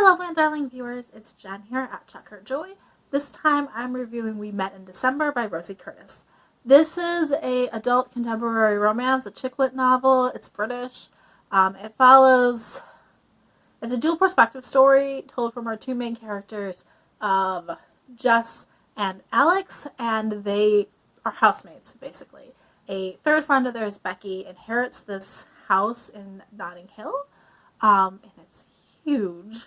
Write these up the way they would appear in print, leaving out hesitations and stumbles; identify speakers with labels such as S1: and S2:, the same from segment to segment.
S1: lovely and darling viewers, it's Jen here at Check Her Joy. This time I'm reviewing We Met in December by Rosie Curtis. This is a adult contemporary romance, a chick lit novel. It's British. It follows, it's a dual perspective story told from our two main characters of Jess and Alex, and they are housemates basically. A third friend of theirs, Becky, inherits this house in Notting Hill, and it's huge.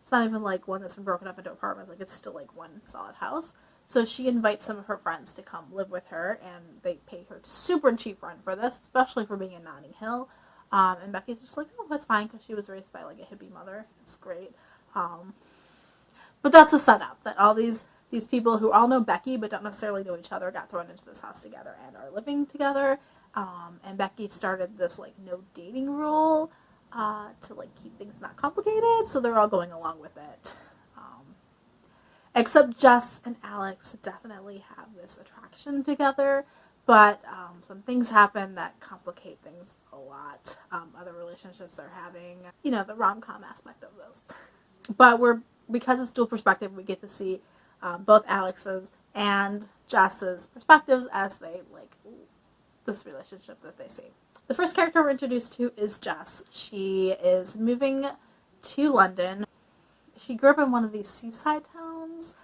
S1: It's not even like one that's been broken up into apartments. Like, it's still like one solid house. So she invites some of her friends to come live with her, and they pay her super cheap rent for this, especially for being in Notting Hill. And Becky's just like, oh, that's fine, because she was raised by like a hippie mother. It's great. But that's a setup, that all these people who all know Becky but don't necessarily know each other got thrown into this house together and are living together. And Becky started this like no dating rule to like keep things not complicated, so they're all going along with it. Except Jess and Alex definitely have this attraction together, but some things happen that complicate things a lot. Other relationships they're having, the rom-com aspect of this. But because it's dual perspective, we get to see both Alex's and Jess's perspectives as they like this relationship that they see. The first character we're introduced to is Jess. She is moving to London. She grew up in one of these seaside towns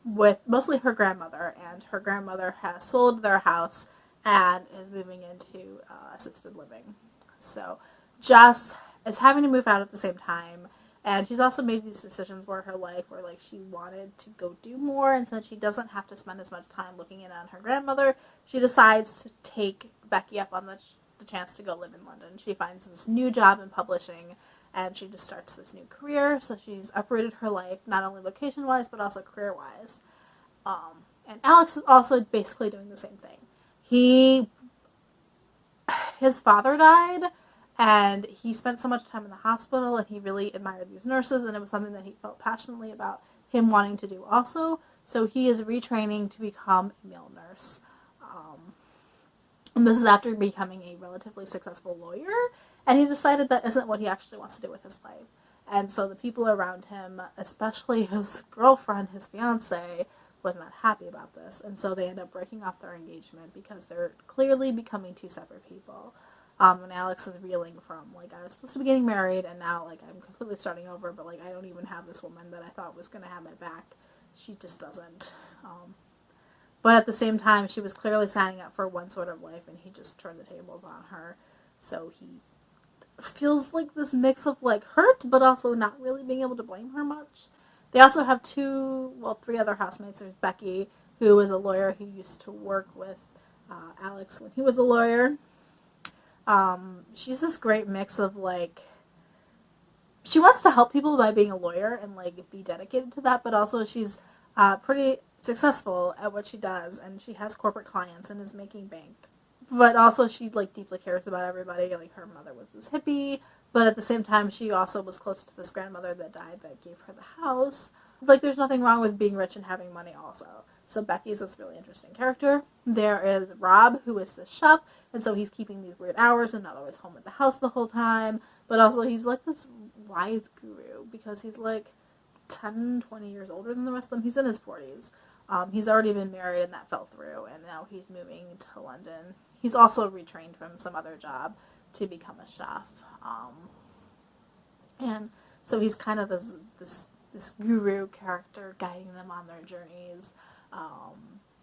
S1: with mostly her grandmother, and her grandmother has sold their house and is moving into assisted living. So Jess is having to move out at the same time, and she's also made these decisions where her life where like she wanted to go do more, and since she doesn't have to spend as much time looking in on her grandmother, she decides to take Becky up on the chance to go live in London. She finds this new job in publishing, and she just starts this new career. So she's uprooted her life, not only location-wise, but also career-wise. And Alex is also basically doing the same thing. His father died, and he spent so much time in the hospital, and he really admired these nurses, and it was something that he felt passionately about him wanting to do also. So he is retraining to become a male nurse. And this is after becoming a relatively successful lawyer, and he decided that isn't what he actually wants to do with his life. And so the people around him, especially his girlfriend, his fiance, was not happy about this. And so they end up breaking off their engagement because they're clearly becoming two separate people. And Alex is reeling from, like, I was supposed to be getting married, and now, like, I'm completely starting over, but, like, I don't even have this woman that I thought was going to have my back. She just doesn't. But at the same time, she was clearly signing up for one sort of life, and he just turned the tables on her. So he feels like this mix of like hurt, but also not really being able to blame her much. They also have three other housemates. There's Becky, who is a lawyer who used to work with Alex when he was a lawyer. She's this great mix of like, she wants to help people by being a lawyer and like be dedicated to that, but also she's pretty successful at what she does, and she has corporate clients and is making bank. But also she like deeply cares about everybody. Like, her mother was this hippie, but at the same time she also was close to this grandmother that died that gave her the house. Like, there's nothing wrong with being rich and having money also. So Becky's this really interesting character. There is Rob, who is the chef, and so he's keeping these weird hours and not always home at the house the whole time. But also he's like this wise guru because he's like 10, 20 years older than the rest of them. He's in his 40s. He's already been married, and that fell through, and now he's moving to London. He's also retrained from some other job to become a chef. And so he's kind of this guru character guiding them on their journeys.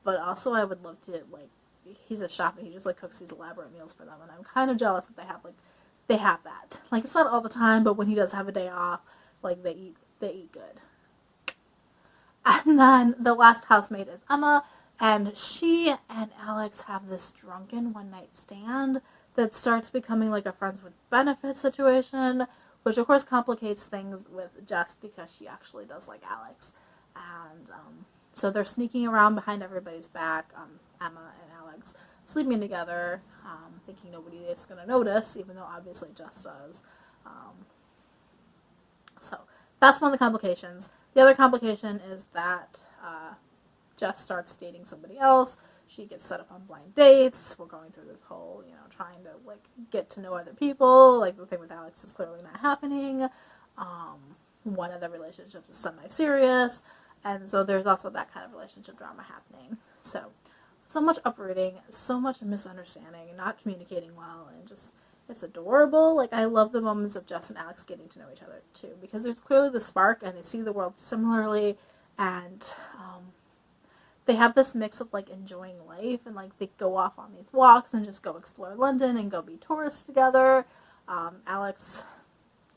S1: But also I would love to, like, he's a chef and he just like cooks these elaborate meals for them, and I'm kind of jealous that they have that. Like, it's not all the time, but when he does have a day off, like, they eat good. And then the last housemate is Emma, and she and Alex have this drunken one-night stand that starts becoming like a friends with benefits situation, which of course complicates things with Jess because she actually does like Alex. And so they're sneaking around behind everybody's back, Emma and Alex, sleeping together, thinking nobody is going to notice, even though obviously Jess does. So that's one of the complications. The other complication is that Jess starts dating somebody else. She gets set up on blind dates. We're going through this whole, trying to, like, get to know other people. Like, the thing with Alex is clearly not happening. One of the relationships is semi-serious, and so there's also that kind of relationship drama happening. So much uprooting, so much misunderstanding, not communicating well, and just, it's adorable. Like, I love the moments of Jess and Alex getting to know each other, too, because there's clearly the spark, and they see the world similarly, and they have this mix of, like, enjoying life, and, like, they go off on these walks and just go explore London and go be tourists together. Alex,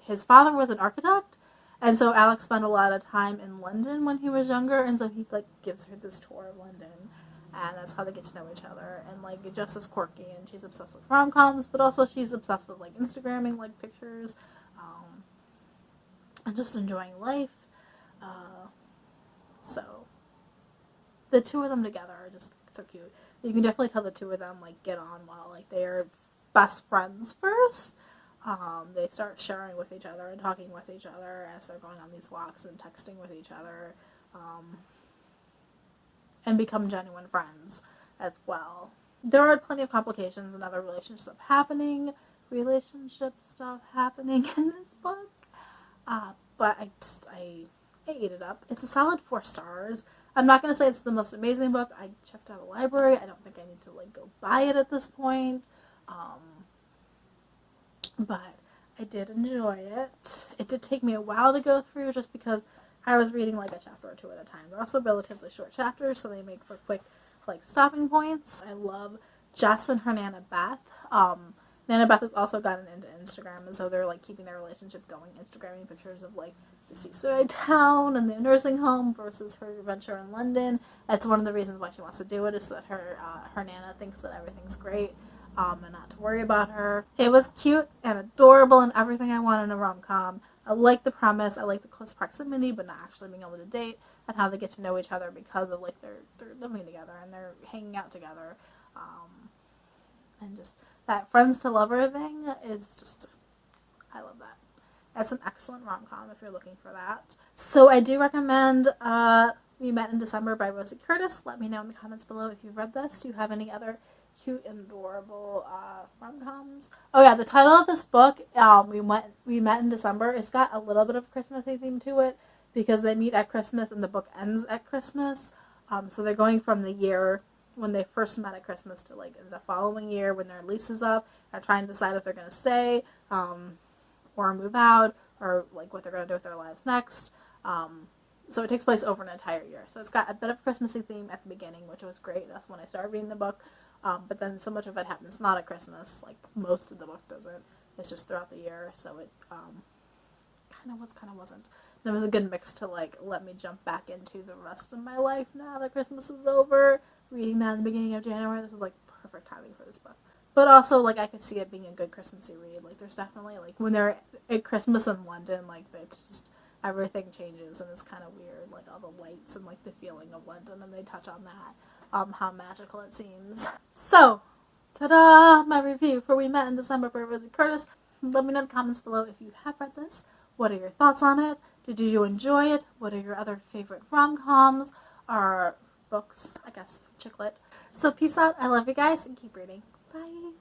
S1: his father was an architect, and so Alex spent a lot of time in London when he was younger, and so he, like, gives her this tour of London. And that's how they get to know each other. And, like, Jess is quirky, and she's obsessed with rom-coms, but also she's obsessed with, like, Instagramming, like, pictures, and just enjoying life. So, the two of them together are just so cute. You can definitely tell the two of them, like, get on well. Like, they are best friends first. They start sharing with each other and talking with each other as they're going on these walks and texting with each other. And become genuine friends as well. There are plenty of complications and other relationship stuff happening in this book. But I ate it up. It's a solid 4 stars. I'm not going to say it's the most amazing book. I checked out a library. I don't think I need to, like, go buy it at this point. But I did enjoy it. It did take me a while to go through just because I was reading, like, a chapter or two at a time. They're also relatively short chapters, so they make for quick, like, stopping points. I love Jess and her Nana Beth. Nana Beth has also gotten into Instagram, and so they're, like, keeping their relationship going, Instagramming pictures of, like, the seaside town and the nursing home versus her adventure in London. That's one of the reasons why she wants to do it, is so that her Nana thinks that everything's great, and not to worry about her. It was cute and adorable and everything I want in a rom-com. I like the premise. I like the close proximity, but not actually being able to date, and how they get to know each other because of, like, they're living together and they're hanging out together, and just that friends to lover thing is just, I love that. That's an excellent rom-com if you're looking for that. So I do recommend We Met in December by Rosie Curtis. Let me know in the comments below if you've read this. Do you have any other cute and adorable rom-coms? Oh yeah, the title of this book, We Met in December, it's got a little bit of Christmassy theme to it because they meet at Christmas and the book ends at Christmas. So they're going from the year when they first met at Christmas to, like, the following year when their lease is up, and trying to decide if they're going to stay or move out, or, like, what they're going to do with their lives next. So it takes place over an entire year. So it's got a bit of Christmassy theme at the beginning, which was great. That's when I started reading the book. But then so much of it happens not at Christmas, like most of the book doesn't. It's just throughout the year, so it kind of was, kind of wasn't. And it was a good mix to, like, let me jump back into the rest of my life now that Christmas is over. Reading that in the beginning of January, this was, like, perfect timing for this book. But also, like, I could see it being a good Christmassy read. Like, there's definitely, like, when they're at Christmas in London, like, it's just, everything changes and it's kind of weird, like, all the lights and, like, the feeling of London, and they touch on that, how magical it seems. So, ta-da! My review for We Met in December by Rosie Curtis. Let me know in the comments below if you have read this. What are your thoughts on it? Did you enjoy it? What are your other favorite rom-coms? Or books, I guess, chick lit. So peace out, I love you guys, and keep reading. Bye!